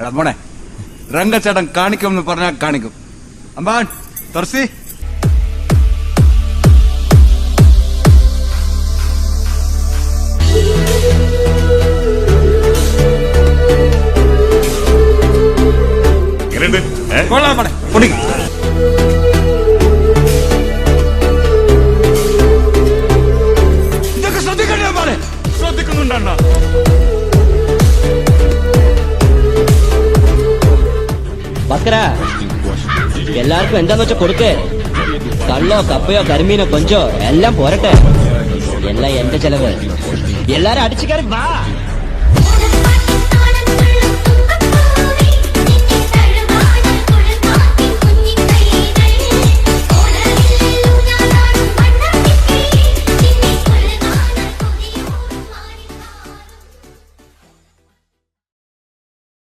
എടാ മോനെ, രംഗച്ചേട്ടൻ കാണിക്കുമെന്ന് പറഞ്ഞാൽ കാണിക്കും. അമ്പാൻ തുറസി കൊള്ളാം മോനെ, പൊടിക്ക്. ഇതൊക്കെ ശ്രദ്ധിക്കണ്ടേ മോനെ? ശ്രദ്ധിക്കുന്നുണ്ടോ? ബക്കര എല്ലാവർക്കും എന്താന്ന് വെച്ചാ കൊടുക്കേ. കള്ളോ കപ്പയോ കരിമീനോ കൊഞ്ചോ എല്ലാം പോരട്ടെ. എല്ലാം എന്റെ ചെലവ്. എല്ലാരും അടിച്ചു കയറി വാ.